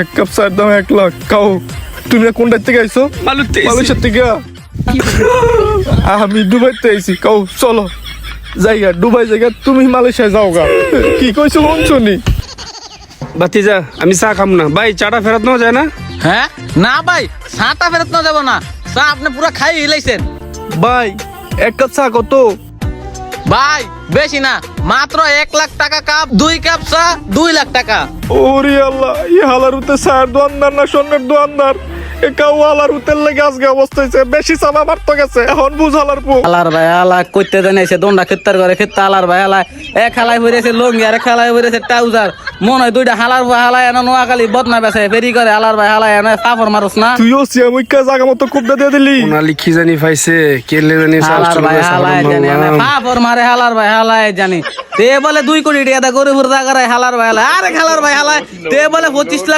এক কাপ চায়ের দাম 1 লাখ। কাও তুমি কোনটা থেকে আইছো? মালয়েশিয়া থেকে। আমি দুবাইতে আইছি। কাও চলো জায়গা দুবাই জায়গা, তুমি মালয়েশিয়া যাও গা। কি কইছো শুনি? ভাতিজা আমি চা খাম না ভাই, চাটা ফেরত নেওয়া যায় না? হ্যাঁ না ভাই, চাটা ফেরত না যাব না, চা আপনি পুরো খাই হিলাইছেন। ভাই 1 কাপ চা কত? ভাই বেশি না, মাত্র 1 লাখ টাকা কাপ, 2 কাপ চা 2 লাখ টাকা। ওরে আল্লাহ, ই হালার উতে চায়ের দোয়ানদার না স্বর্ণের দোয়ানদার? এ কাউ হালার উতের লেগে আজকে অবস্থা হয়েছে। বেশি চাপা মারতে গেছে, এখন বুঝ হালার পু। হালার ভাই হালা কইতে জানাইছে দন্ডা খেত্তার করে খেত্তা। হালার ভাই হালা এক হালাই হইরেছে লঙ্গি আর এক হালাই হইরেছে ট্রাউজার। মনে হয় দুইটা হালার ভাই হালাই এনে নোয়াখালী বদনা বেছে ফেরি করে। হালার ভাই হালাই এনে সাফর মারুস না। তুইও সিয়ামুইকা জায়গা মতো কুপটা দিয়ে দিলি। ওনালি কি জানি পাইছে, কেলে জানি হালার ভাই হালাই জানি এনে সাফর মারে। হালার ভাই হালাই জানি তে বলে 2 কোটি টাকা করে হুরদা করে। হালার ভাই হালাই আরে হালার ভাই হালাই তে বলে 25 লাখ